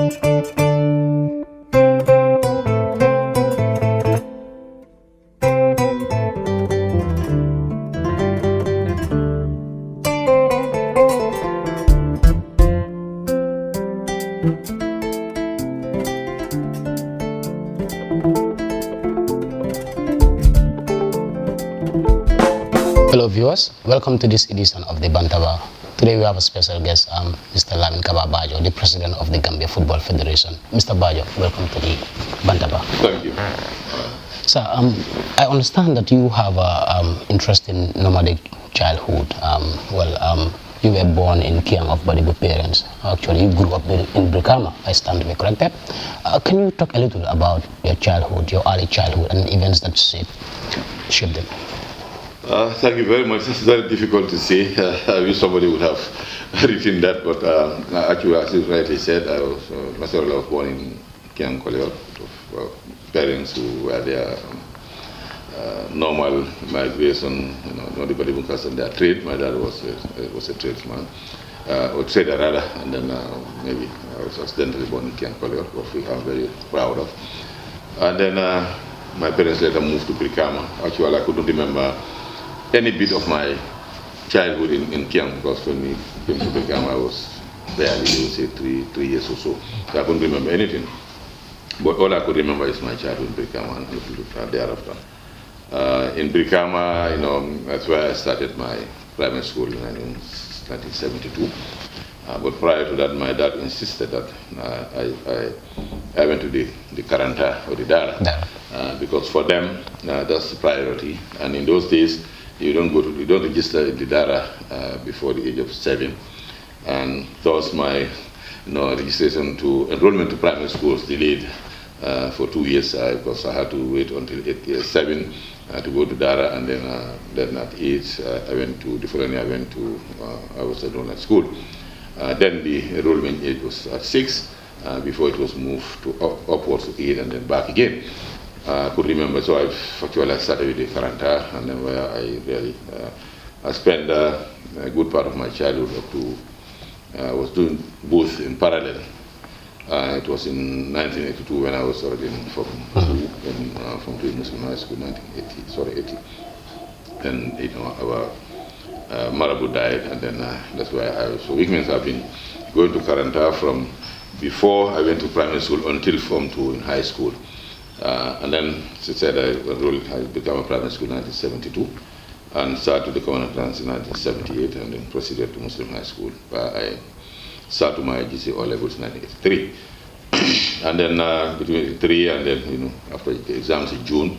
Hello viewers, welcome to this edition of the Bantaba. Today we have a special guest, Mr. Lamin Kabba Bajo, the President of the Gambia Football Federation. Mr. Bajo, welcome to the Bantaba. Thank you. Sir, I understand that you have an interest in nomadic childhood. You were born in Kiang of Badibu parents. Actually, you grew up in Brikama, I stand to be corrected. Can you talk a little about your childhood, your early childhood, and events that shaped them? Thank you very much. It's very difficult to say. I wish somebody would have written that, but actually, as you rightly said, I was born in Kiang Koleo, parents who were their normal migration, not the Badibu and their trade. My dad was a tradesman, or trader rather, and then maybe I was accidentally born in Kiang Koleo, which I'm very proud of. And then my parents later moved to Brikama. Actually, I couldn't remember any bit of my childhood in Kiang, because when we came to Brikama, I was barely, say, three years or so. So I couldn't remember anything. But all I could remember is my childhood in Brikama and a little thereafter. In Brikama, that's where I started my primary school in 1972. But prior to that, my dad insisted that I went to the Karanta or the Dara, because for them that's the priority. And in those days, you don't register in the Dara before the age of 7, and thus my registration to enrollment to primary schools delayed for 2 years because I had to wait until 7 to go to Dara, and then at 8 I went to the following year I was enrolled at school. Then the enrollment age was at 6 before it was moved to upwards to 8 and then back again. I could remember, so I started with the Karanta, and then where I spent a good part of my childhood up to, I was doing both in parallel. It was in 1982 when I was already from doing Muslim High School, 1980. Then our Marabu died, and then that's why so which means I've been going to Karanta from before I went to primary school until Form 2 in high school. And then, as I said, I became a primary school in 1972 and started the common plans in 1978 and then proceeded to Muslim High School, where I started my GCO levels in 1983. And then between 83 and then, after the exams in June,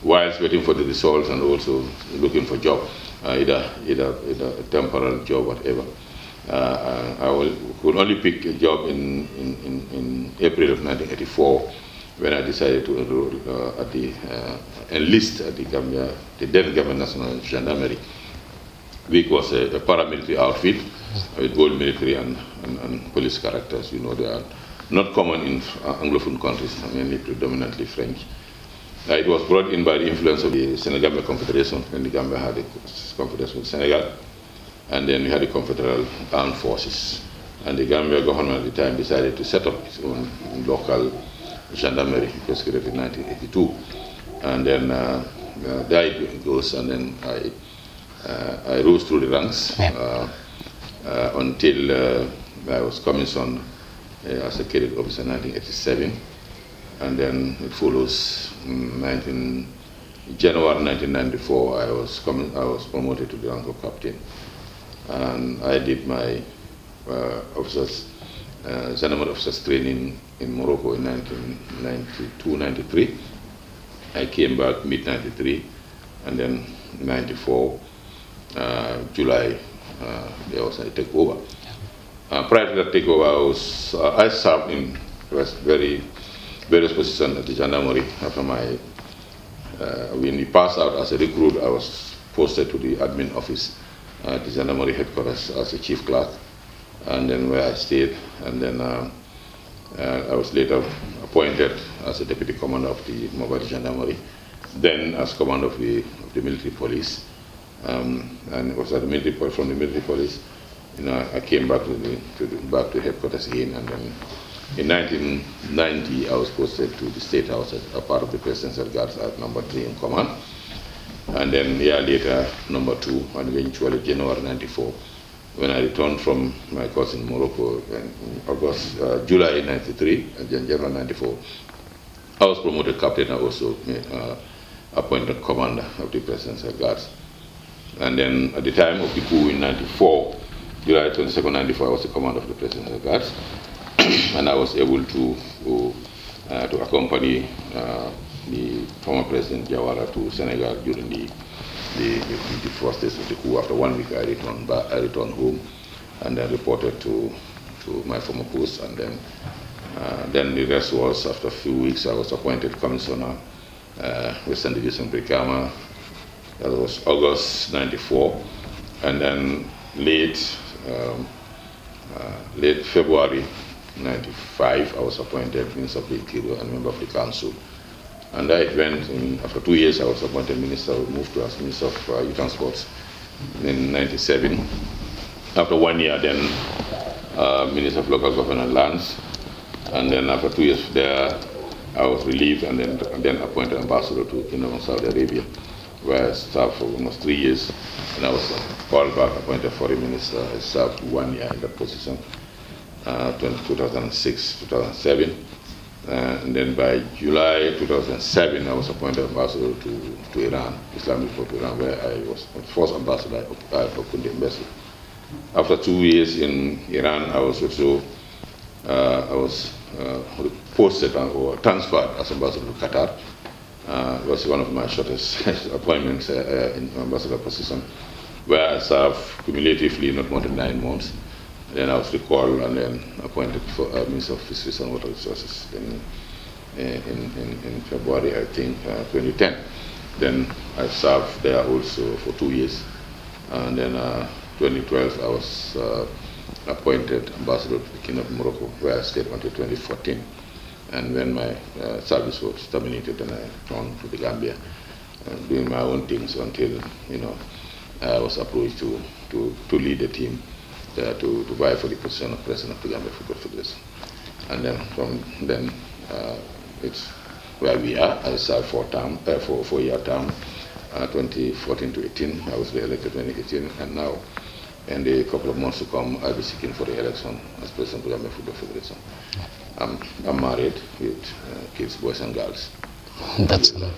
whilst waiting for the results and also looking for a job, either a temporary job, whatever, I could only pick a job in April of 1984, when I decided to enroll enlist at the Gambia, the then Gambia National Gendarmerie, which was a paramilitary outfit with both military and police characters. They are not common in Anglophone countries, mainly predominantly French. It was brought in by the influence of the Senegal Confederation, when the Gambia had a confederation with Senegal, and then we had the Confederal Armed Forces. And the Gambia government at the time decided to set up its own local gendarmerie. It was created in 1982, and then there it goes. And then I rose through the ranks until I was commissioned as a cadet officer in 1987, and then it follows January 1994. I was promoted to the rank of captain, and I did my Gendarmerie officers training in Morocco in 1992-93. I came back mid-93, and then 94, July, there was a takeover. Prior to that takeover, I served in various positions at the Gendarmerie. After when we passed out as a recruit, I was posted to the admin office at the Gendarmerie headquarters as a chief clerk, and then where I stayed, and then I was later appointed as a deputy commander of the mobile gendarmerie, then as commander of the military police, and it was at from the military police. I came back to headquarters again, and then In 1990, I was posted to the State House as a part of the Presidential Guards as number 3 in command. And then a year later, number 2, and eventually January 94. When I returned from my course in Morocco in July 93, and then January 94, I was promoted captain. I also appointed commander of the Presidential Guards. And then at the time of the coup in 94, July 22nd, 94, I was the commander of the Presidential Guards. And I was able to accompany the former President Jawara to Senegal during the first days of the coup. After 1 week, I returned home and then reported to my former post. And then the rest was, after a few weeks, I was appointed commissioner, Western Division Brikama. That was August 94. And then late February 95, I was appointed Minister of the Interior and member of the Council. And I went, after 2 years, I was appointed Minister, moved to as Minister of Youth and Sports in 97. After 1 year, then Minister of Local Government and Lands. And then after 2 years there, I was relieved and then appointed ambassador to Kingdom of Saudi Arabia, where I served for almost 3 years. And I was called back, appointed foreign minister. I served 1 year in that position, 2006, 2007. And then by July 2007, I was appointed ambassador to Iran, Islamic Republic of Iran, where I was the first ambassador I opened the embassy. After 2 years in Iran, I was also posted or transferred as ambassador to Qatar. It was one of my shortest appointments in ambassador position, where I served cumulatively not more than 9 months. Then I was recalled and then appointed for Minister of Fisheries and Water Resources in February, I think, 2010. Then I served there also for 2 years. And then 2012, I was appointed ambassador to the Kingdom of Morocco, where I stayed until 2014. And when my service was terminated, then I returned to the Gambia, doing my own things until, I was approached to lead the team to vie for the position of president of the Gambia Football Federation. And then from then, it's where we are. I served 4-year term, 2014 to 18. I was re-elected 2018, and now, in a couple of months to come, I'll be seeking for the election as president of the Gambia Football Federation. I'm married with kids, boys and girls. That's an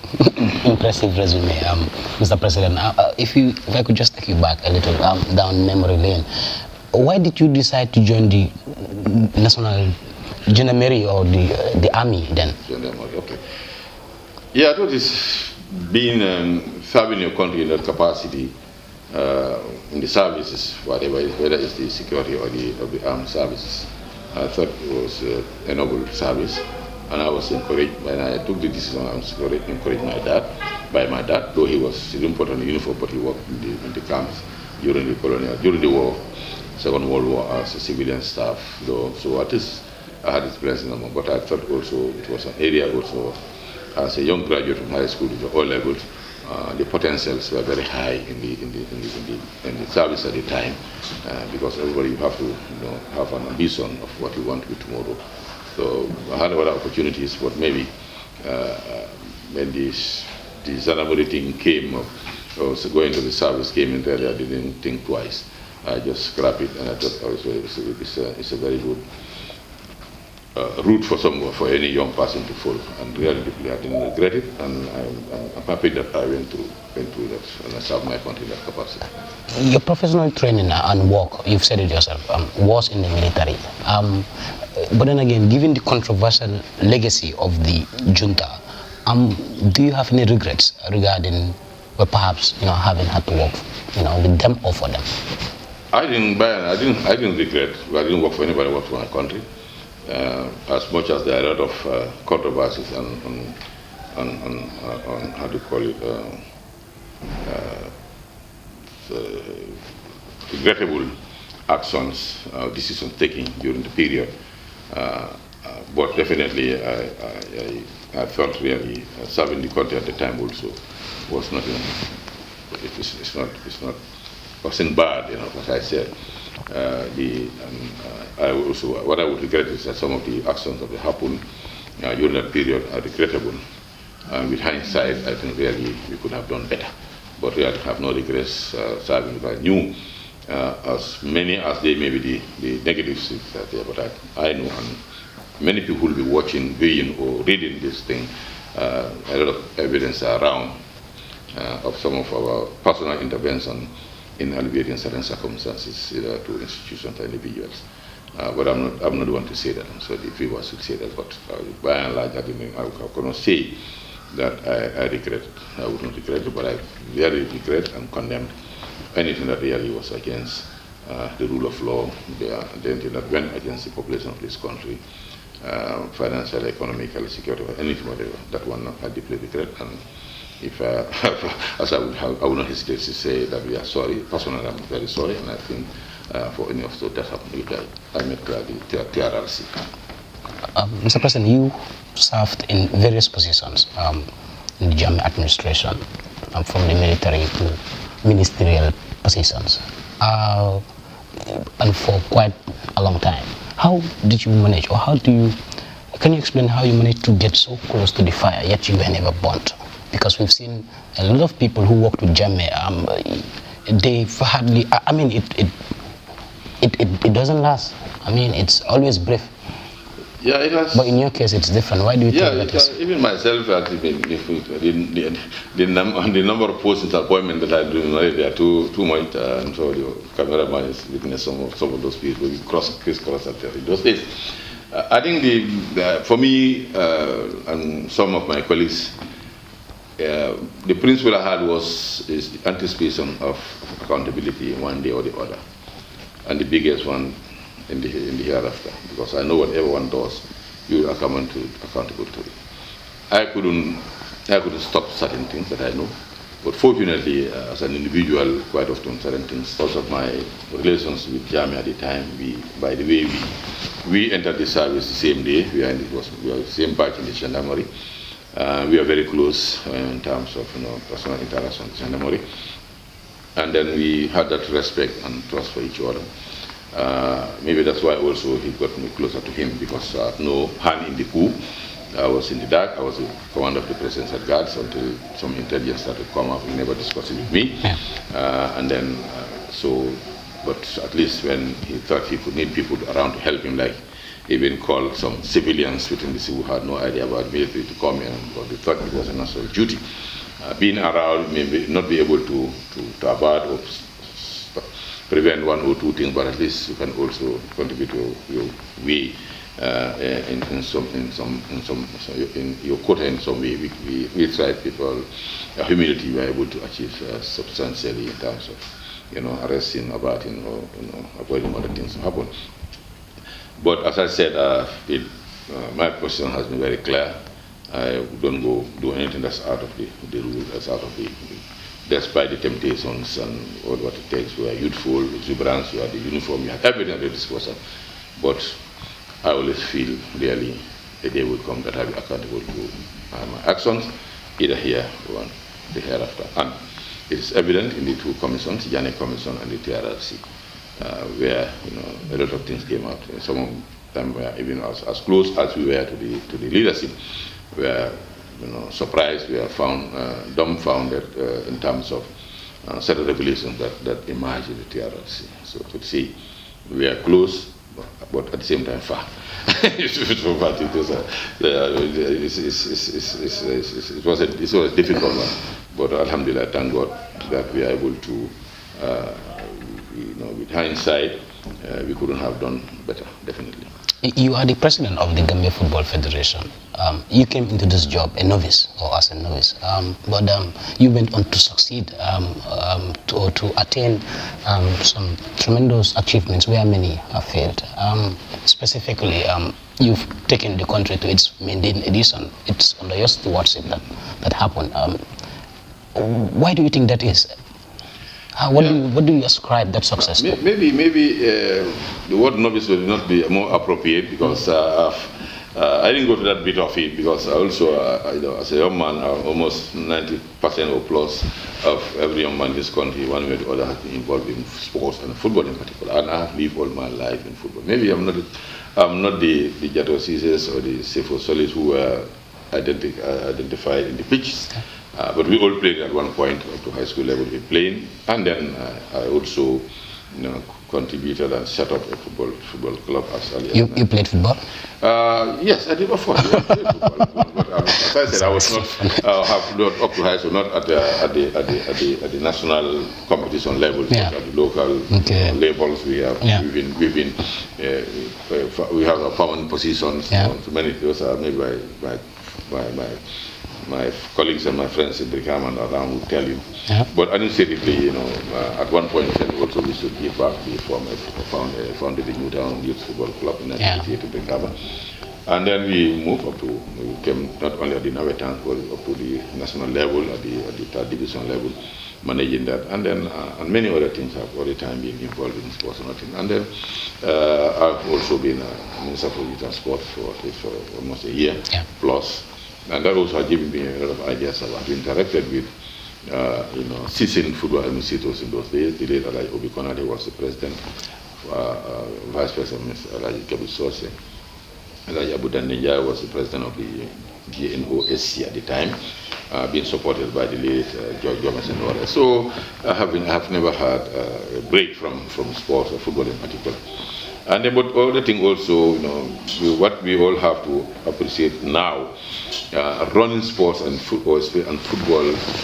impressive resume, Mr. President. If I could just take you back a little down memory lane, why did you decide to join the National Gendarmerie or the Army then? Gendarmerie, okay. Yeah, I thought it's being serving your country in that capacity, in the services, whatever, whether it's the security or the armed services. I thought it was a noble service, and I was encouraged. When I took the decision, I was encouraged by my dad, though he didn't put on the uniform, but he worked in the camps during the war, Second World War, as a civilian staff. So at least I had experience in them, but I thought also it was an area also, as a young graduate from high school with all levels, the potentials were very high in the service at the time, because everybody have to have an ambition of what you want to be tomorrow. So I had other opportunities, but maybe when the Zanaburi thing came up, also going to the service came in there, I didn't think twice. I just scrapped it, and I thought it's a very good route for any young person to follow. And really, I didn't regret it, and I'm happy that I went through that, and I served my country in that capacity. Your professional training and work, you've said it yourself, was in the military. But then again, given the controversial legacy of the junta, do you have any regrets regarding, or perhaps having had to work, with them or for them? I didn't regret. I didn't work for anybody. I worked for my country. As much as there are a lot of controversies on how do you call it, regrettable actions, decisions taken during the period. But definitely, I felt really serving the country at the time also was nothing. It wasn't bad, as I said. What I would regret is that some of the actions that happened during that period are regrettable. With hindsight, I think really we could have done better. But really have no regrets serving, because I knew as many as they may be the negatives that there, but I know, and many people will be watching, viewing, or reading this thing. A lot of evidence around of some of our personal intervention in alleviating certain circumstances, either to institutions or individuals. But I'm not the one to say that. I'm sorry if you was to say that, but by and large, I cannot say that I regret. I would not regret it, but I really regret and condemned anything that really was against the rule of law, anything that went against the population of this country, financial, economical, security, anything whatever. That one I deeply regret, and if as I would not hesitate to say that we are sorry. Personally, I'm very sorry, and I think for any of those that happened, I met the TRRC. Mr. President, you served in various positions in the Jammeh administration, from the military to ministerial positions, and for quite a long time. How did you manage, or can you explain how you managed to get so close to the fire, yet you were never burnt? Because we've seen a lot of people who worked with Jammeh, they've hardly, I mean, it doesn't last. I mean, it's always brief. Yeah, it has. But in your case, it's different. Why do you think that is? Even myself, actually, the number of posts appointment that I do, they are too much. I'm sure the cameraman is looking at some of those people. We crisscross at those days. I think for me and some of my colleagues, the principle I had is the anticipation of accountability one day or the other, and the biggest one in the hereafter, because I know what everyone does, you are accountable to it. I couldn't stop certain things that I know, but fortunately, as an individual, quite often certain things, because of my relations with Jammeh at the time, by the way we entered the service the same day. We are the same batch in the gendarmerie. We are very close in terms of personal interaction with gendarmerie, and then we had that respect and trust for each other. Maybe that's why also he got me closer to him, because I had no hand in the coup. I was in the dark. I was the commander of the presidential guards until some intelligence started to come up. He never discussed it with me. Yeah. And then, but at least when he thought he could need people around to help him, like even called some civilians within the city who had no idea about military to come in, but they thought it was a national duty. Being around, maybe not be able to avert or prevent one or two things, but at least you can also contribute to your way in your quota in some way. We tried people humility. We were able to achieve substantially in terms of arresting, averting, or avoiding other things to happen. But as I said, my position has been very clear. I don't go do anything that's out of the rule, that's out of despite the temptations and all what it takes. We are youthful, exuberance, we have the uniform, we have everything at the disposal. But I always feel really the day will come that I'll be accountable to my actions, either here or the hereafter. And it is evident in the two commissions, the Jammeh Commission and the TRRC, where a lot of things came out. Some of them were even as close as we were to the leadership, where surprised, we are found dumbfounded in terms of certain revelations that emerged in the TRRC. So to see, we are close, but at the same time far. It was a difficult one, but alhamdulillah, thank God that we are able to, with hindsight, we couldn't have done better, definitely. You are the president of the Gambia Football Federation. You came into this job as a novice, but you went on to succeed, to attain some tremendous achievements where many have failed. Specifically, you've taken the country to its maiden edition. It's under your stewardship that happened. Why do you think that is? What do you ascribe that success to? Maybe the word novice will not be more appropriate, because I didn't go to that bit of it because I also, as a young man, almost 90% or plus of every young man in this country, one way or the other, has been involved in sports and football in particular. And I have lived all my life in football. Maybe I'm not the Jato Caesars or the Sefo Solis who were identified in the pitch. But we all played at one point up to high school level. We played, and then I also, contributed and set up a football club as early as you played football? Yes, I did. Of course, I played football. But as I said, I was not up to high school, not at the national competition level, but at the local levels. We have we have a permanent positions. So many of those are made by my colleagues and my friends in Brikam and around will tell you. But administratively, at one point also we should give back. We founded the Newtown Youth Football Club in 1988 in Bantaba. And then we moved up to, we came not only at the Navetan, but up to the national level, at the third division level, managing that. And then and many other things have all the time been involved in sports and nothing. And then I've also been a Minister for Youth and Sport for almost a year plus. And that also has given me a lot of ideas. I've interacted with, seasoned football administrators in those days. The late Alhagie Obi Konate was the president, Vice President Alhagie Kabba. Alhagie Abu Dandenjai was the president of the GNOSC at the time, being supported by the late George Gomez and others. So I have never had a break from sports or football in particular. And then, but all the thing also, what we all have to appreciate now, running sports and football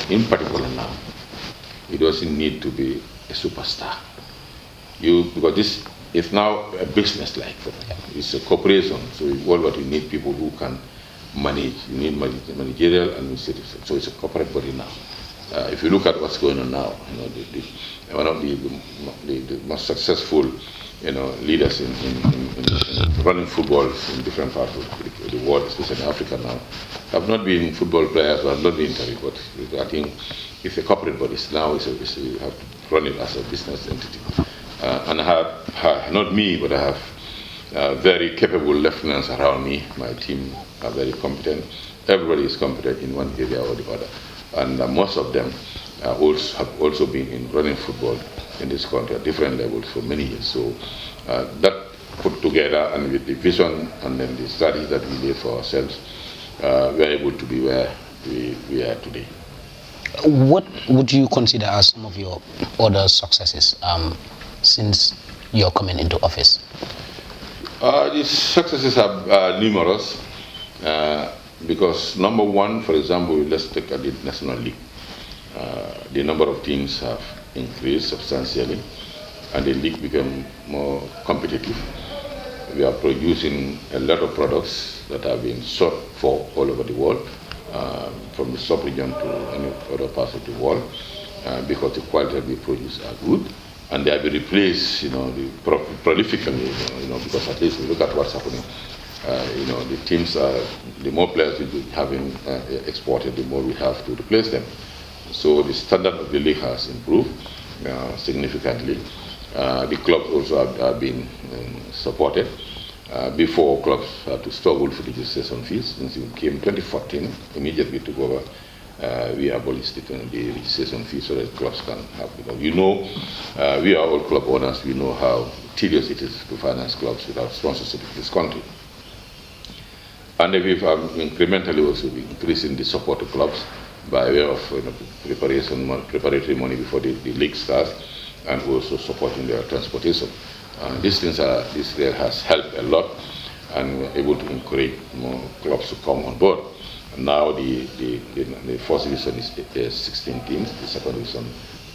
in particular now, it doesn't need to be a superstar. Because this is now a business like it's a corporation. So all what you need people who can manage. You need managerial and administrative. So it's a corporate body now. If you look at what's going on now, one of the most successful leaders in running football in different parts of the world, especially in Africa now, have not been football players or have not been interviewed, but I think it's a corporate body. Now you have to run it as a business entity. And I have, not me, but I have very capable lieutenants around me. My team are very competent. Everybody is competent in one area or the other. And most of them have also been in running football in this country at different levels for many years. So that put together and with the vision and then the strategy that we laid for ourselves, we are able to be where we are today. What would you consider as some of your other successes since you're coming into office? These successes are numerous because number one, for example, let's take the National League. The number of teams have increased substantially and the league became more competitive. We are producing a lot of products that are being sought for all over the world, from the sub-region to any other parts of the world, because the quality of the produce are good, and they have been replaced, prolifically, because at least we look at what's happening. The teams the more players we having exported, the more we have to replace them. So the standard of the league has improved significantly. The clubs also have been supported. Before, clubs had to struggle for the registration fees. Since we came in 2014, immediately took over, we abolished the registration fees so that clubs can have, because we are all club owners, we know how tedious it is to finance clubs without sponsorship in this country. And we've incrementally also been increasing the support to clubs by way of preparatory money before the league starts, and also supporting their transportation. This has helped a lot, and we're able to encourage more clubs to come on board. And now the first division is 16 teams, the second division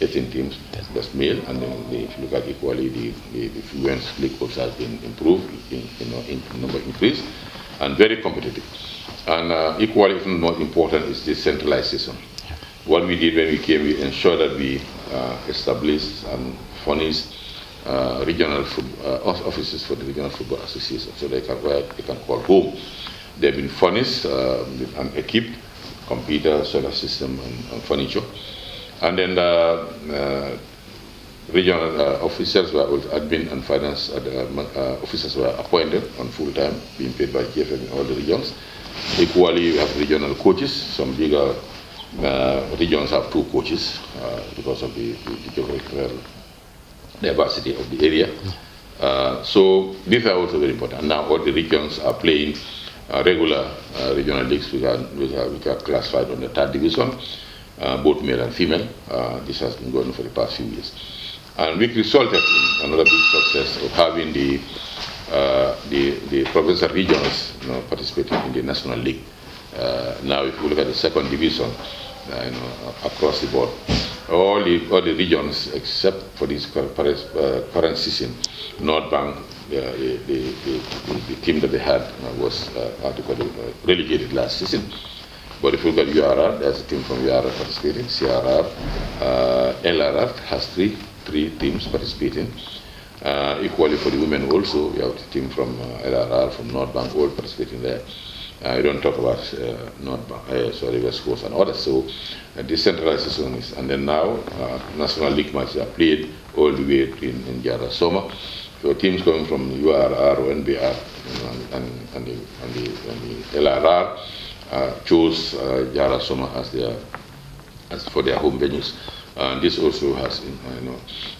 18 teams, that's male, and then if you look at equally, the women's league also has been improved, in number increased, and very competitive. And equally, if not important, is the centralization. What we did when we came, we ensured that we established and furnished regional offices for the regional football association, so they can call home. They've been furnished and equipped, computer, solar system, and furniture. And then regional officials were also admin and finance officers were appointed on full time, being paid by GFF in all the regions. Equally, we have regional coaches. Some bigger regions have 2 coaches because of the geographical diversity of the area. So these are also very important. Now all the regions are playing regular regional leagues, which are classified on the 3rd division, both male and female. This has been going on for the past few years. And which resulted in another big success of having the provincial regions participating in the National League. Now if you look at the 2nd division, across the board, all the regions except for this current season, North Bank, the team that they had was relegated last season. But if you look at URR, there's a team from URR participating. CRR, LRR has three teams participating. Equally for the women also, we have a team from LRR, from North Bank, all participating there. I don't talk about West Coast and others. So decentralization is, and then now National League matches are played all the way in Jara Soma. So teams coming from URR or NBR and the LRR chose Jara Soma as for their home venues. And this also has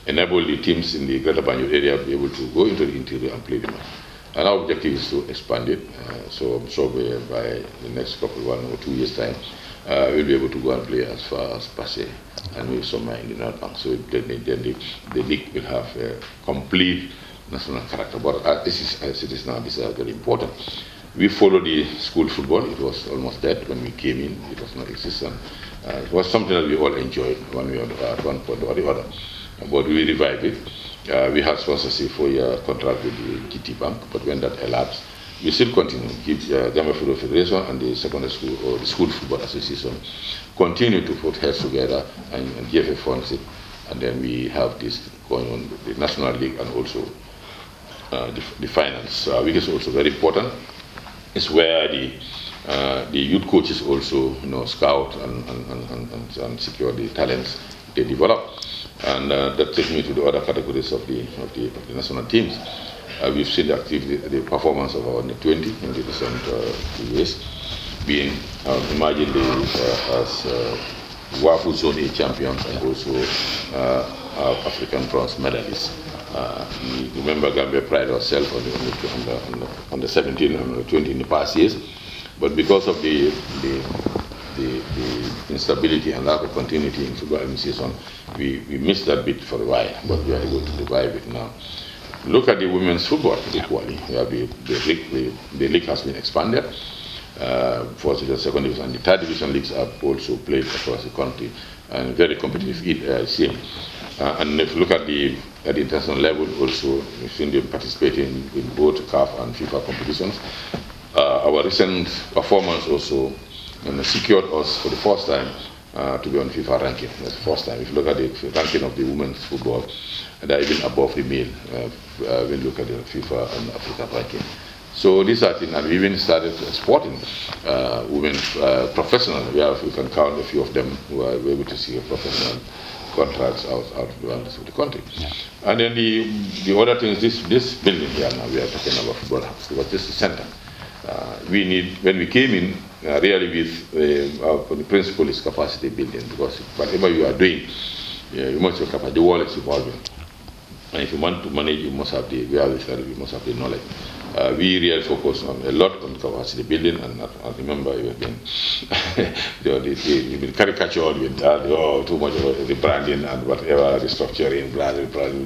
enabled the teams in the Greater Banjul area to be able to go into the interior and play the match. And our objective is to expand it. So I'm sure by the next 1 or 2 years' time, we'll be able to go and play as far as Passé and maybe somewhere in the North Bank. So then the league will have a complete national character. But as it is now, this is very important. We follow the school football. It was almost dead when we came in. It was not existent. It was something that we all enjoyed one way or at one point or the other. But we revived it. We had sponsorship for a contract with the GT Bank, but when that elapsed, we still continue. Gambia Football Federation and the secondary school or the school football association continue to put heads together, and GFF funds it, and then we have this going on with the National League and also the finance, which is also very important. It's where the youth coaches also scout and secure the talents they develop. And that takes me to the other categories of the national teams. We've seen the activity, the performance of our under 20 in the recent years, being imagined as WAFU Zone A champions and also African bronze medalists. We remember Gambia pride ourselves on the 17 and the 20 in the past years, but because of the instability and lack of continuity in football administration, we missed that bit for a while, but we are able to revive it now. Look at the women's football equally. The league has been expanded. First division, second division, and the 3rd division leagues are also played across the country, and very competitive scene. And if you look at the international level, also we've seen them participating in both CAF and FIFA competitions. Our recent performance also secured us for the first time to be on FIFA ranking. That's the first time. If you look at the ranking of the women's football, they're even above the male when you look at the FIFA and Africa ranking. So these are things, and we even started exporting women professional. We can count a few of them who are able to see professional contracts out of the country. Yeah. And then the other thing is this building here now, we are talking about football house, because this is the center. When we came in, really with the principle is capacity building, because whatever you are doing, you must have capacity. The wall is evolving. And if you want to manage, you must have you must have the knowledge. We really focus a lot on capacity building, and I remember you've been you've been caricatured with too much of the branding and whatever, the structuring,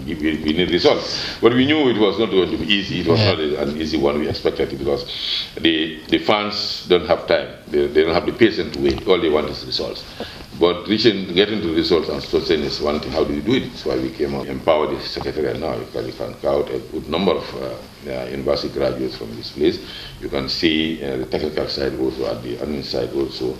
we need results. But we knew it was not going to be easy. It was not an easy one. We expected it, because the fans don't have time. They don't have the patience to wait. All they want is results. But getting to the results and sustaining is one thing. How do you do it? That's why we came out, empower the secretariat now. You can count a good number of university graduates from this place. You can see the technical side also, at the admin side also.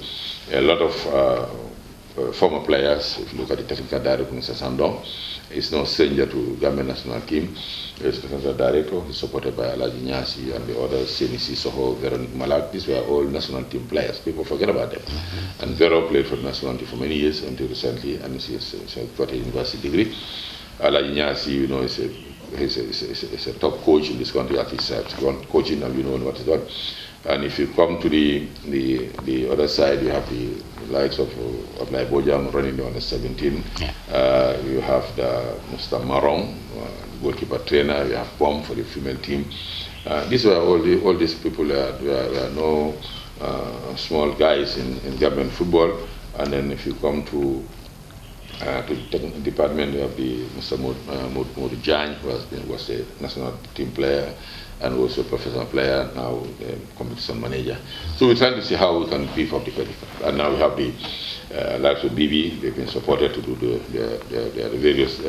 A lot of former players. If you look at the technical director, Mr. Sandong, is no stranger to Gambia national team. He's the technical director. He's supported by Alhagie Manneh and the others, Senisi Soho, Veronique Malak. These were all national team players. People forget about them. And Vero played for the national team for many years until recently, and she's got a university degree. Alhagie Manneh, you know, is a top coach in this country at his side. Coaching, and you know what is done. And if you come to the other side, you have the likes of like Bojang running the under 17. Yeah. You have the Mr. Marong, goalkeeper trainer. You have Bomb for the female team. These were all these people. Were no small guys in Gambian football. And then if you come to the technical department, you have the Mr. Modu Jan, who was a national team player and also a professional player, now competition manager. So we're trying to see how we can beef up the credit. And now we have the likes of BB. They've been supported to do the various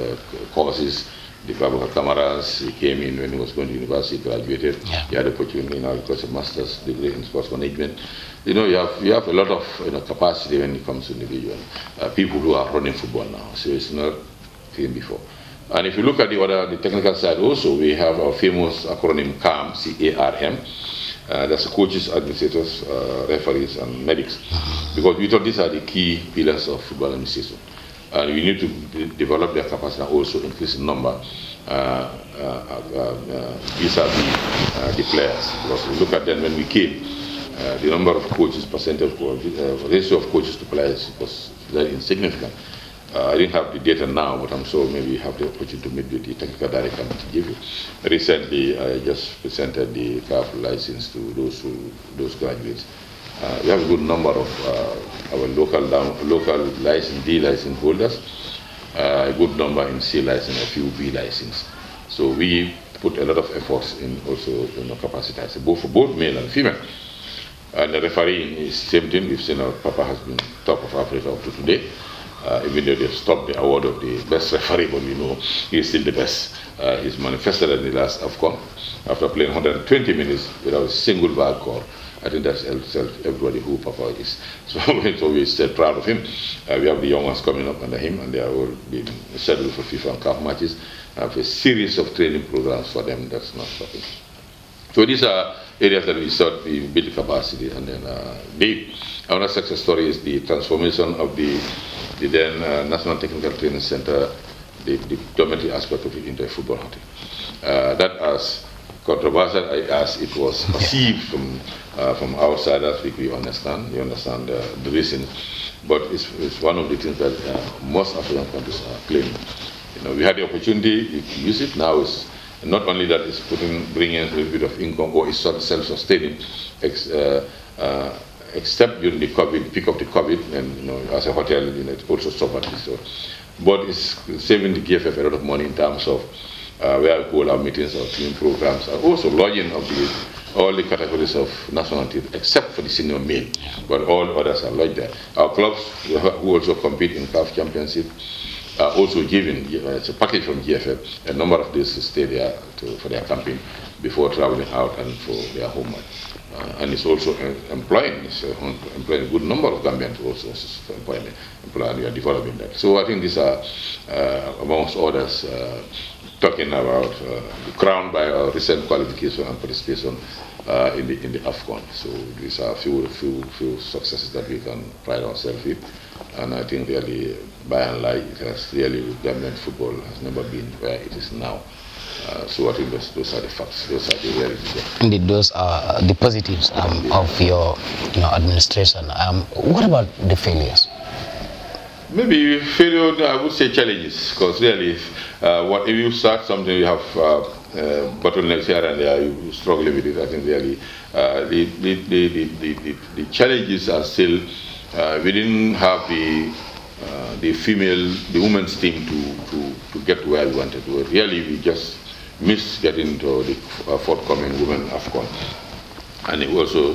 courses. The Babu Cameras, he came in when he was going to university, graduated. Yeah. He had the opportunity now, he got a master's degree in sports management. You know, you have a lot of capacity when it comes to individual people who are running football now. So it's not seen before. And if you look at the technical side also, we have our famous acronym CARM, C-A-R-M. That's coaches, administrators, referees, and medics. Because we thought these are the key pillars of football administration. And we need to develop their capacity and also increase the number vis-a-vis the players. Because we look at them when we came, the number of coaches, ratio of coaches to players was very insignificant. I didn't have the data now, but I'm sure maybe you have the opportunity to meet with the technical director to give you. Recently, I just presented the CAF license to those graduates. We have a good number of our local license, D license holders, a good number in C license, a few B license. So we put a lot of efforts in also capacity, both for both male and female. And the refereeing is the same thing. We've seen our Papa has been top of Africa up to today. Even though they've stopped the award of the best referee, but we know he's still the best. He's manifested in the last AFCON after playing 120 minutes without a single bad call. I think that's everybody who Papa is. So we're still proud of him. We have the young ones coming up under him, and they are all being scheduled for FIFA and CAF matches. I have a series of training programs for them that's not stopping. So these are areas that we thought we build capacity, and then another success story is the transformation of the then National Technical Training Center, the dormitory aspect of it, into a football hotel. That as controversial as it was perceived from outsiders, we understand. We understand the reasons, but it's one of the things that most African countries are claiming. We had the opportunity to use it. Now it's not only that it's bringing a little bit of income, or it's self-sustaining, except during the COVID, peak of the COVID, and as a hotel, it also suffered. So, but it's saving the GFF a lot of money in terms of where we hold our meetings, our team programs, and also lodging of all the categories of nationality, except for the senior male, but all others are lodged there. Our clubs, who also compete in CAF Championship, are also given, it's a package from GFF, a number of days to stay there for their camping before traveling out and for their homework. And it's also employing a good number of Gambians also for employment, and we are developing that. So I think these are, amongst others, talking about the crown by our recent qualification and participation in the AFCON. So these are a few successes that we can pride ourselves with. And I think really, by and large, Gambian football has never been where it is now. So I think those are the facts. Those are the realities. Indeed, those are the positives of your administration. What about the failures? Maybe failure, I would say challenges, because really, if you start something, you have bottlenecks here and there, you struggle with it. I think really the challenges are still, we didn't have the women's team to get to where we wanted to. Really, we just missed getting to the forthcoming Women AFCON. And it also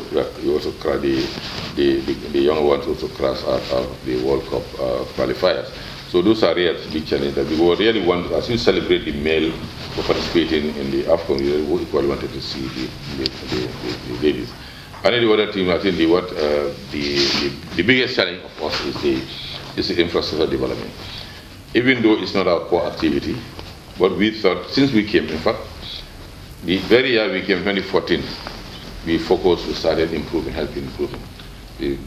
the young ones also crashed out of the World Cup qualifiers. So those are real big challenges that we really want, as we celebrate the male for participating in the AFCON, we equally wanted to see the ladies. And the other team, I think the biggest challenge of us is the infrastructure development. Even though it's not our core activity, but we thought, since we came, in fact, the very year we came, 2014, we started helping improving. We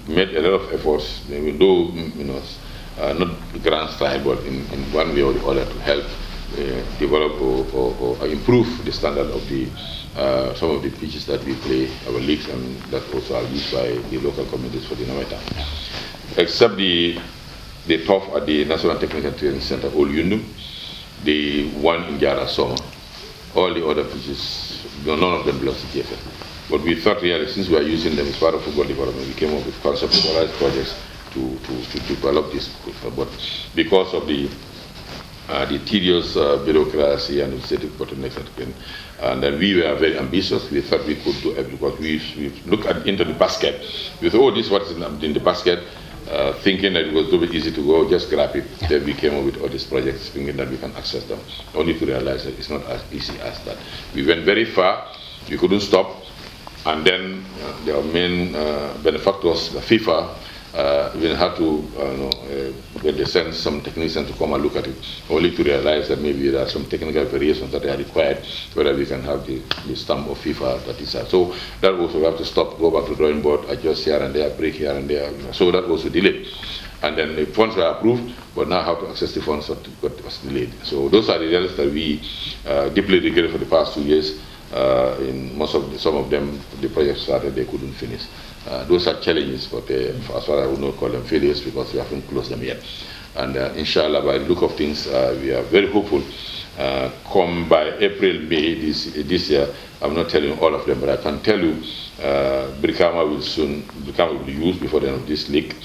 made a lot of efforts, even though not grand style, but in one way or the other to help develop or improve the standard of the some of the pitches that we play, our leagues, and that also are used by the local communities for the Namaitan. Except the turf at the National Technical Training Center, Old Yundum, the one in Jara Soma, all the other pitches, none of them belong to GFF. But we thought really, since we are using them as part of football development, we came up with conceptualized projects to develop this. But because of the tedious bureaucracy and administrative bottlenecks, and then we were very ambitious. We thought we could do everything because we looked into the basket. We thought, oh, this is what is in the basket, thinking that it was very easy to go, just grab it. Then we came up with all these projects, thinking that we can access them, only to realize that it's not as easy as that. We went very far, we couldn't stop, and then our main benefactors, the FIFA, we had to when they send some technicians to come and look at it, only to realize that maybe there are some technical variations that are required whether we can have the stamp of FIFA that is so that also we have to stop, go back to the drawing board, adjust here and there, break here and there, so that was delayed. And then the funds were approved, but now how to access the funds was delayed. So those are the areas that we deeply regret for the past 2 years. In some of them, the project started, they couldn't finish. Those are challenges, but as far as I would not call them failures because we haven't closed them yet. And inshallah, by the look of things, we are very hopeful. Come by April, May this year, I'm not telling you all of them, but I can tell you Brikama will be used before the end of this league.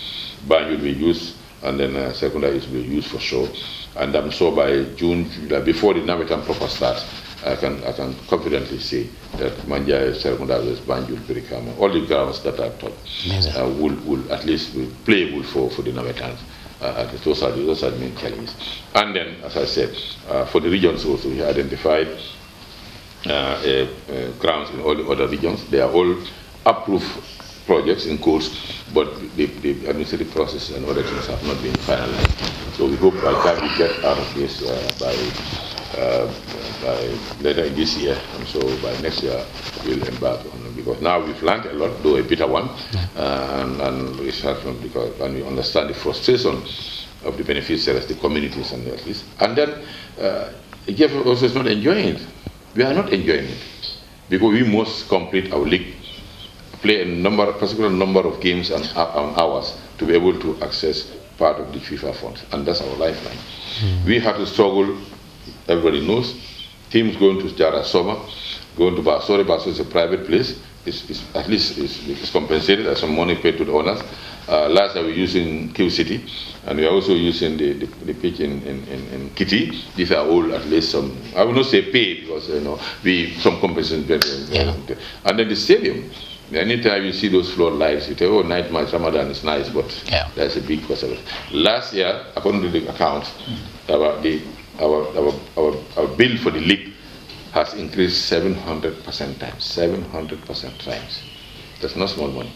Banjul will be used, and then secondary will be used for sure. And I'm sure by June, before the Namitan proper starts, I can confidently say that Manja, Serkunda, Banjul, Birikama, all the grounds that I've taught will at least be playable for the Nametans. Those are the main challenges. And then, as I said, for the regions also, we identified grounds in all the other regions. They are all approved projects in course, but the administrative process and other things have not been finalized. So we hope by the time we get out of this by later in this year, and so by next year we'll embark on it, because now we've learned a lot, though a bitter one, and we start from because and we understand the frustration of the beneficiaries, the communities, and at least, and then GFF also is not enjoying it. We are not enjoying it because we must complete our league, play a particular number of games and hours to be able to access part of the FIFA funds, and that's our lifeline. We have to struggle. Everybody knows. Teams going to Jara Soma, going to Basore. Basore is a private place. At least it's compensated as some money paid to the owners. Last year we were using Q City, and we are also using the pitch in Kitty. These are all at least some. I will not say pay because some compensation. And then the stadium. Anytime you see those floor lights, you say, oh, night match, Ramadan is nice, but that's a big cost of it. Last year, according to the accounts, our bill for the league has increased 700% times. 700% times. That's not small money.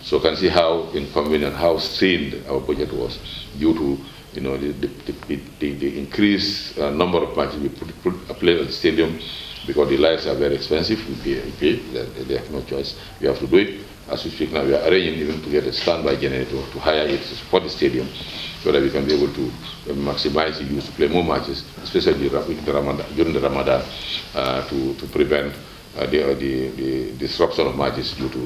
So you can see how inconvenient, how strained our budget was due to the increased number of matches we play at the stadium. Because the lights are very expensive, we pay. They have no choice. We have to do it. As we speak now, we are arranging even to get a standby generator to hire it to support the stadium so that we can be able to maximize the use to play more matches, especially during the Ramadan, to prevent the disruption of matches due to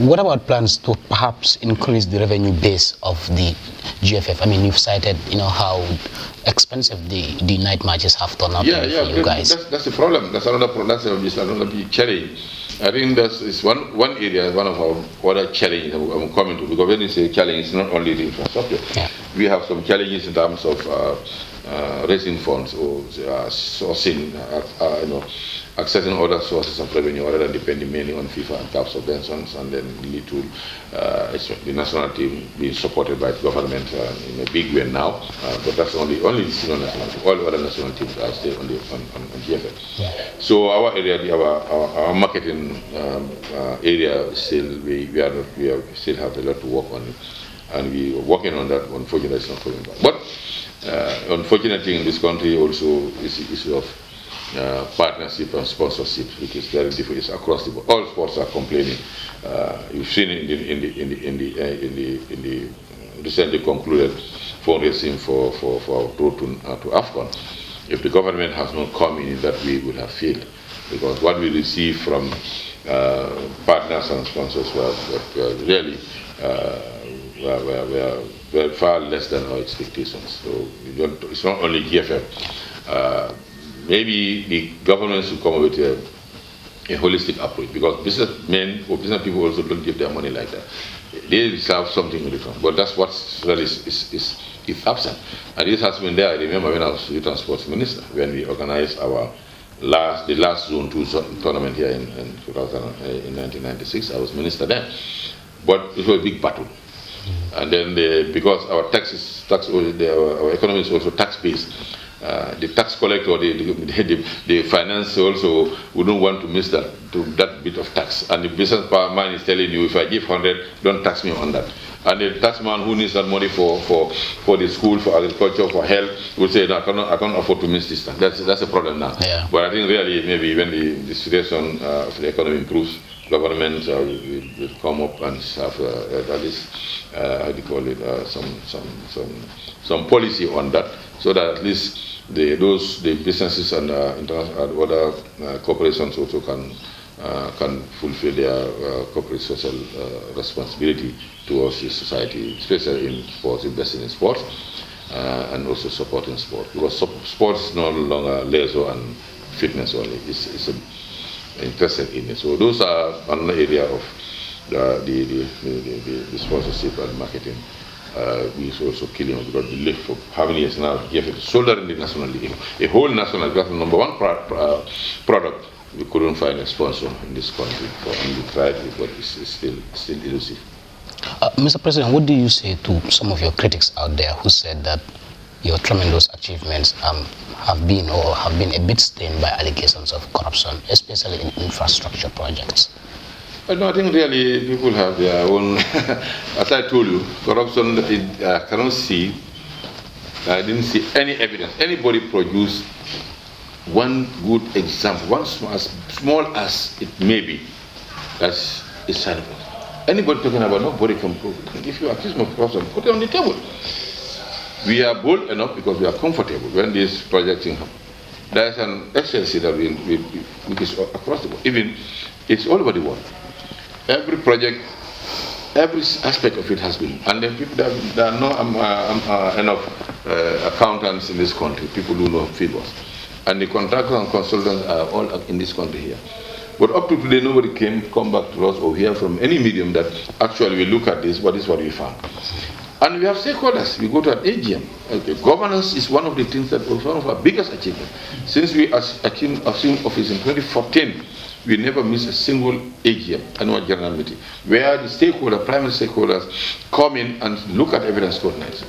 What about plans to perhaps increase the revenue base of the GFF? I mean, you've cited, how expensive the night matches have turned out for you guys. That's the problem. That's another problem. That's another big challenge. I think that's one area, one of our other challenges I'm coming to, because when you say challenge, it's not only the infrastructure. We have some challenges in terms of raising funds or sourcing, accessing other sources of revenue other than depending mainly on FIFA and CAF subventions, and then lead to the national team being supported by the government in a big way now. But that's only the senior national team. All other national teams are still on GFF. So our area, our marketing area, still we still have a lot to work on, and we are working on that. Unfortunately, it's not going back. But unfortunately, in this country also is the issue of partnership and sponsorship, which is very difficult. It's across the board. All sports are complaining. You've seen it in the recently concluded fundraising for our tour to AFCON. If the government has not come in that way, would have failed, because what we receive from partners and sponsors were really were far less than our expectations. So it's not only GFF. Maybe the government should come with a holistic approach, because businessmen or business people also don't give their money like that. They deserve something in return, but that's what really is absent. And this has been there. I remember when I was youth and sports minister, when we organized the last Zone 2 tournament here in 1996. I was minister then, but it was a big battle. And then because our our economy is also tax based. The tax collector, the finance also wouldn't want to miss that bit of tax. And the businessman is telling you, if I give 100, don't tax me on that. And the taxman who needs that money for the school, for agriculture, for health, will say, no, I can't afford to miss this time. That's a problem now. Yeah. But I think really maybe when the situation of the economy improves, government will come up and have at least how do you call it, some policy on that, so that at least the businesses and other corporations also can fulfill their corporate social responsibility towards the society, especially in sports, investing in sports, and also supporting sport. Because sports is no longer leisure and fitness only; it's interested in it. So those are another area of the sponsorship and marketing. We is also killing, because we live for how many years now? You have to shoulder in the national league, a whole national, because the number one product. We couldn't find a sponsor in this country, and we tried it, but it's still elusive. Mr. President, what do you say to some of your critics out there who said that your tremendous achievements have been a bit stained by allegations of corruption, especially in infrastructure projects? No, I think really people have their own. As I told you, corruption. I cannot see. I didn't see any evidence. Anybody produced one good example, one as small as it may be, that's a sign of it. Anybody talking about, nobody can prove it. If you accuse me of corruption, put it on the table. We are bold enough because we are comfortable when this project thing happens. There is an excellency that which is across the board. Even it's all over the world. Every project, every aspect of it has been. And then people, there are no enough accountants in this country, people who know figures. And the contractors and consultants are all in this country here. But up to today, nobody come back to us or hear from any medium that actually we look at this, what is what we found. And we have stakeholders. We go to an AGM. Okay. Governance is one of the things that was one of our biggest achievements. Since we assumed office in 2014, we never missed a single AGM, annual general meeting, where the primary stakeholders come in and look at evidence scrutinized.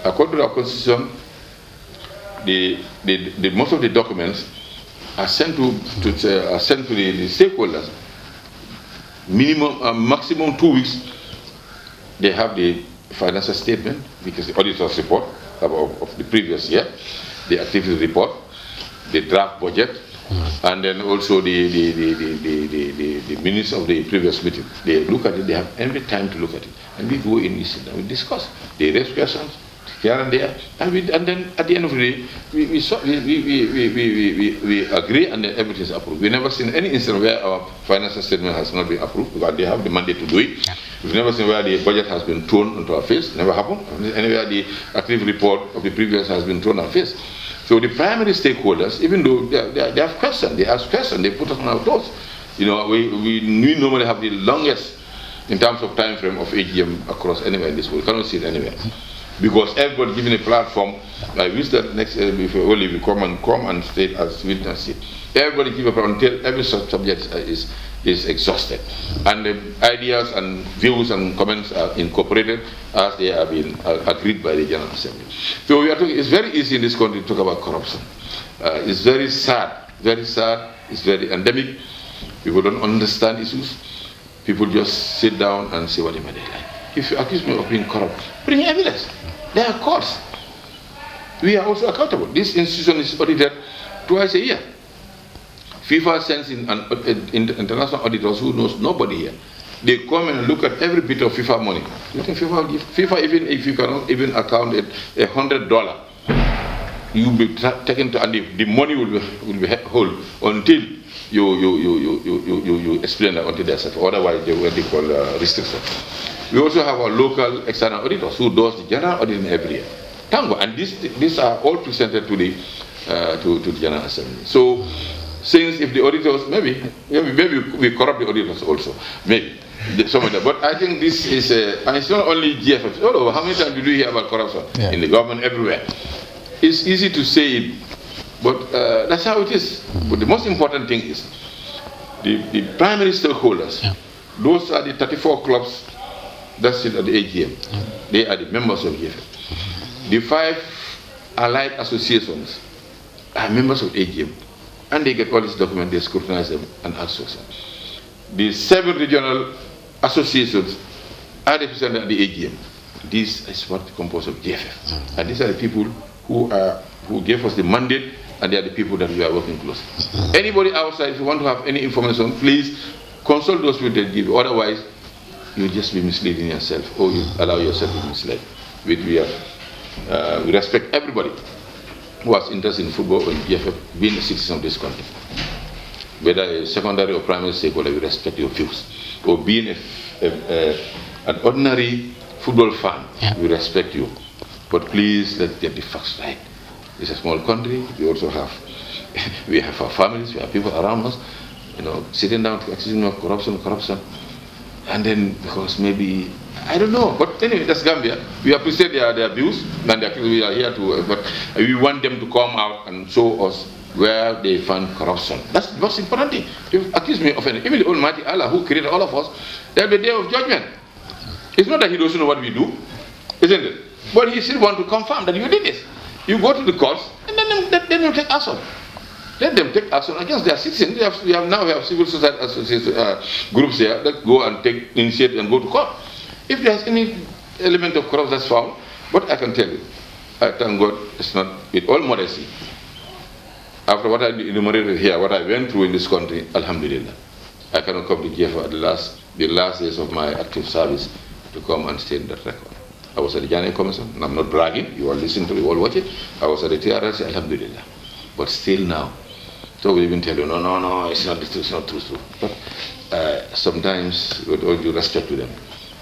According to our constitution, the most of the documents are sent to the stakeholders. Maximum 2 weeks, they have the financial statement, because the auditor's report of the previous year, the activity report, the draft budget, and then also the minutes of the previous meeting. They look at it. They have every time to look at it, and we go in, we sit down, we discuss. They raise questions here and there, and then at the end of the day, we agree, and then everything is approved. We've never seen any instance where our financial statement has not been approved, because they have the mandate to do it. We've never seen where the budget has been thrown onto our face. Never happened. Anywhere the activity report of the previous has been thrown on our face. So the primary stakeholders, even though they have questions, they ask questions, they put us on our toes. You know, we normally have the longest in terms of time frame of AGM across anywhere in this world. We cannot see it anywhere. Because everybody given a platform, I wish that next year if only we come and stay as witness it. Everybody give up until every subject is exhausted, and the ideas and views and comments are incorporated as they have been agreed by the General Assembly. So we are talking. It's very easy in this country to talk about corruption. It's very sad. Very sad. It's very endemic. People don't understand issues. People just sit down and say whatever they like. If you accuse me of being corrupt, bring evidence. There are courts. We are also accountable. This institution is audited twice a year. FIFA sends in international auditors who knows nobody here. They come and look at every bit of FIFA money. You think FIFA, even if you cannot even account it, $100, you will be taken to, and the money will be held until you explain that until there's otherwise they what they call restriction. We also have our local external auditors who does the general auditing every year. Tango, and these are all presented to the General Assembly. So, since if the auditors maybe we corrupt the auditors also, maybe some of that. But I think this is and it's not only GFF. All over. How many times do we hear about corruption in the government everywhere? It's easy to say it, but that's how it is. But the most important thing is the primary stakeholders. Yeah. Those are the 34 clubs that sit at the AGM. Yeah. They are the members of GFF. The 5 allied associations are members of AGM, and they get all these documents, they scrutinize them and ask questions. The 7 regional associations are represented at the AGM. This is what composed of GFF, and these are the people who gave us the mandate, and they are the people that we are working closely. Anybody outside, if you want to have any information, please consult those people that give. Otherwise, you'll just be misleading yourself, or you allow yourself to be misled. We respect everybody who has interest in football and GFF being a citizen of this country. Whether a secondary or primary stakeholder, we respect your views. Or being an ordinary football fan, we respect you. But please, let's get the facts right. It's a small country. We also have our families, we have people around us, sitting down to accusing of corruption. And then, because maybe, I don't know, but anyway, that's Gambia. We appreciate their views, and we are here to, but we want them to come out and show us where they find corruption. That's the most important thing. If you accuse me of anything, even the Almighty Allah who created all of us, there will be a day of judgment. It's not that he doesn't know what we do, isn't it? But he still wants to confirm that you did this. You go to the courts, and then they take action. Let them take action against their citizens. We have civil society associations, groups here that go and take initiative and go to court. If there's any element of corruption that's found, what I can tell you, I thank God it's not, with all modesty, after what I enumerated here, what I went through in this country, alhamdulillah, I cannot come to GFF at the last days of my active service to come and state that record. I was at the Janneh Commission, and I'm not bragging, you all listen to it, you all watch it. I was at the TRC, alhamdulillah. But still now, so we even tell you, no, it's not true. But sometimes, with all due respect to them,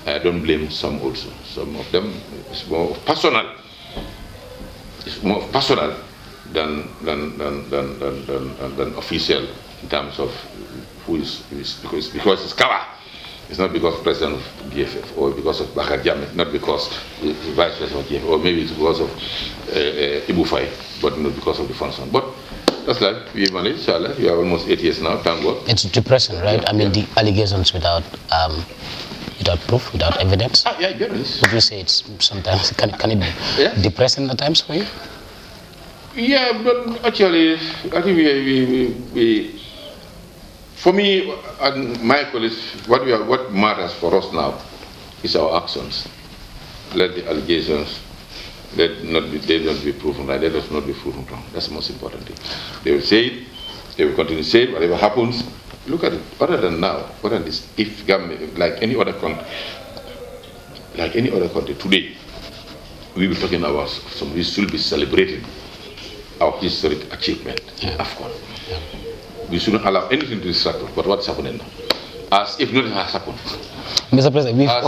I don't blame some also. Some of them, it's more personal. It's more personal than official in terms of who is because it's Kabba. It's not because of President of GFF or because of Bakar Jammeh, not because the Vice President of GFF, or maybe it's because of Ibu Faye, but not because of the function. But that's like we managed, inshallah. We are almost 8 years now, thank God. It's depressing, right? I mean, the allegations without proof, without evidence. Yeah, it is. Would you say it's sometimes, can it be depressing at times for you? Yeah, but actually, I think we for me and my colleagues, what matters for us now is our actions. Let the allegations, they don't be proven right, let us not be proven wrong. That's the most important thing. They will say it, they will continue to say it, whatever happens. Look at it, other than now, other than this, if Gambia, like any other country today, we will be talking about we should be celebrating our historic achievement, AFCON. Yeah. We shouldn't allow anything to distract us, but what's happening now? As if nothing has happened. Mr. President, as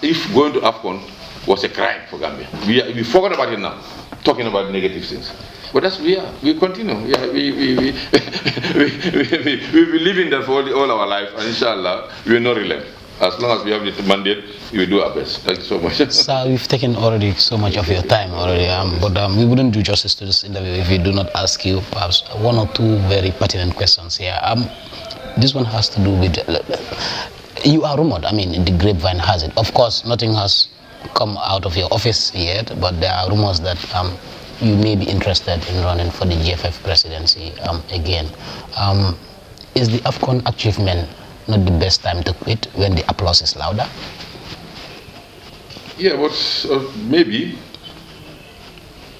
if going to AFCON was a crime for Gambia. We forgot about it now, talking about negative things. But that's we continue. We believe in that for all our life, and inshallah, we will not relent. As long as we have the mandate, we will do our best. Thank you so much. Sir, we've taken already so much of your time already, but we wouldn't do justice to this interview if we do not ask you perhaps one or two very pertinent questions here. This one has to do with, you are rumored, I mean, the grapevine has it. Of course, nothing has come out of your office yet, but there are rumors that you may be interested in running for the GFF presidency again. Is the AFCON achievement not the best time to quit when the applause is louder? Yeah, but maybe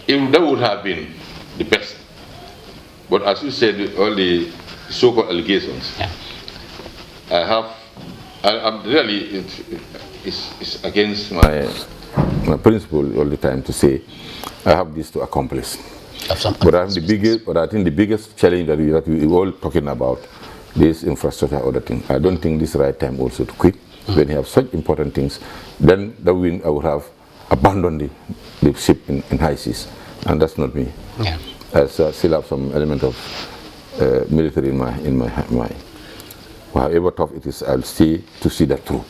that would have been the best. But as you said, all the so-called allegations, I have Really, it's against my principle all the time to say I have this to accomplish. But I think the biggest challenge that we all talking about this infrastructure other thing. I don't think this is the right time also to quit. When you have such important things, then I would have abandoned the ship in high seas, and that's not me. Yeah. I still have some element of military in my mind. However tough it is, I'll stay to see that through.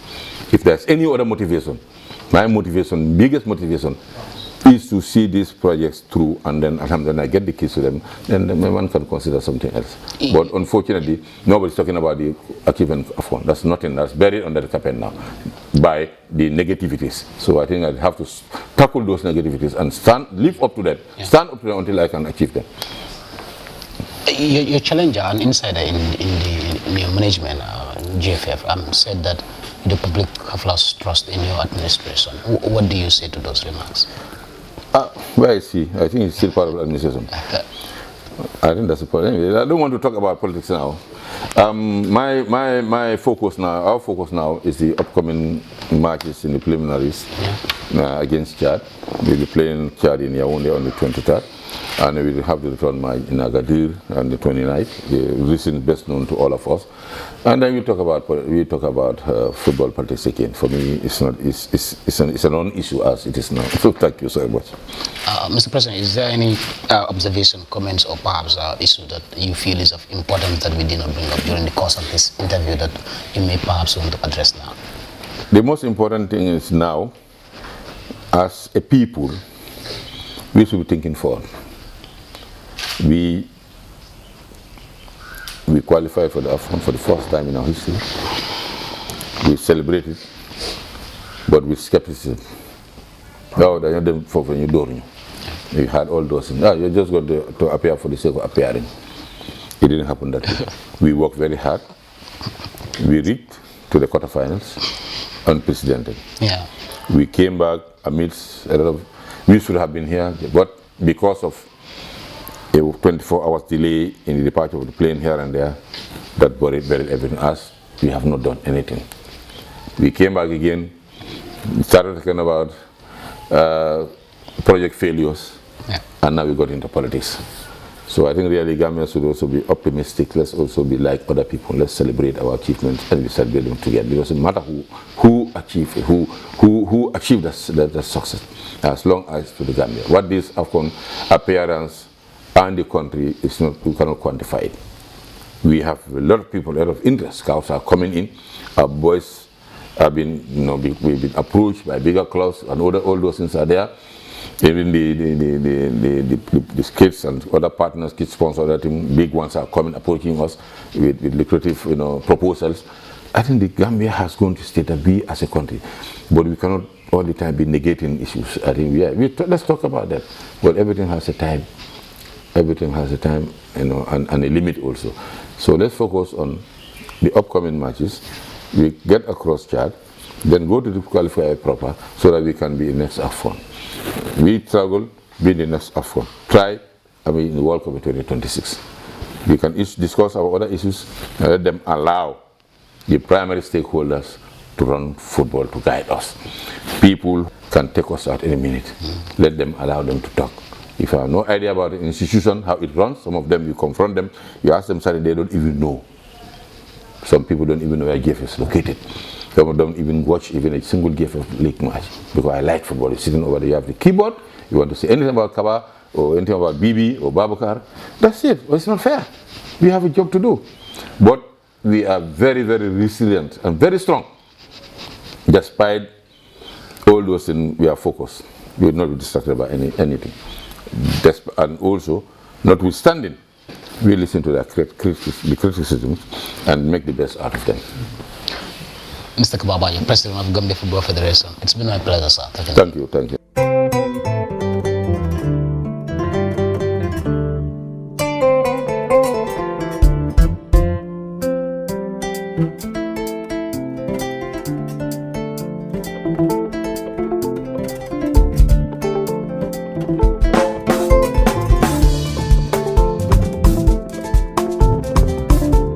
If there's any other motivation, my motivation, biggest motivation, is to see these projects through, and then when I get the keys to them, then one can consider something else. But unfortunately, nobody's talking about the achievement of one. That's nothing. That's buried under the carpet now by the negativities. So I think I have to tackle those negativities and live up to that. Yeah. Stand up to them until I can achieve them. Your challenger, an insider in your management, GFF, said that the public have lost trust in your administration. What do you say to those remarks? Well, I see. I think it's still part of the administration. I think that's the point. Anyway, I don't want to talk about politics now. My focus now, our focus now is the upcoming matches in the preliminaries against Chad. We'll be playing Chad in Yaoundé on the 23rd. And we will have the return match in Agadir on the 29th, the reason best known to all of us. And then we talk about football politics again. For me, it's a non-issue as it is now. So thank you so much. Mr. President, is there any observation, comments, or perhaps issue that you feel is of importance that we did not bring up during the course of this interview that you may perhaps want to address now? The most important thing is now, as a people, we should be thinking forward. We qualified for the AFCON for the first time in our history. We celebrated, but with skepticism. No, we had all those things. You're just going to appear for the sake of appearing. It didn't happen that way. We worked very hard. We reached to the quarterfinals, unprecedented. Yeah. We came back amidst a lot of. We should have been here, but because of a 24 hours delay in the departure of the plane here and there, that buried everything. Us, we have not done anything. We came back again, started talking about project failures, and now we got into politics. So I think really Gambia should also be optimistic. Let's also be like other people. Let's celebrate our achievements and we celebrate them together. Because it doesn't matter who achieved that success, as long as to the Gambia. What this AFCON appearance and the country is not, we cannot quantify it. We have a lot of people, a lot of interest. Scouts are coming in. Our boys have been, we've been approached by bigger clubs, and all those things are there. Even the kids and other partners, kids sponsors, other things, big ones are coming, approaching us with lucrative, proposals. I think the Gambia has gone to state that we as a country, but we cannot all the time be negating issues. I think let's talk about that. But everything has a time. Everything has a time, and a limit also. So let's focus on the upcoming matches. We get across Chad, then go to the qualifier proper so that we can be in next AFCON. We struggle, be in the next AFCON. In the World Cup in 2026. We can discuss our other issues and let them allow the primary stakeholders to run football, to guide us. People can take us out any minute. Let them allow them to talk. If you have no idea about the institution, how it runs, some of them you confront them, you ask them something they don't even know. Some people don't even know where GFF is located. Some of them don't even watch even a single GFF league match. Because I like football. You're sitting over there, you have the keyboard, you want to say anything about Kabba or anything about Bibi or Babakar. That's it. Well, it's not fair. We have a job to do. But we are very, very resilient and very strong. Despite all those things, we are focused. We will not be distracted by anything. And also, notwithstanding, we listen to the criticisms and make the best out of them. Mr. Kabba Bajo, President of Gambia Football Federation, it's been my pleasure, sir. Thank you. Thank you.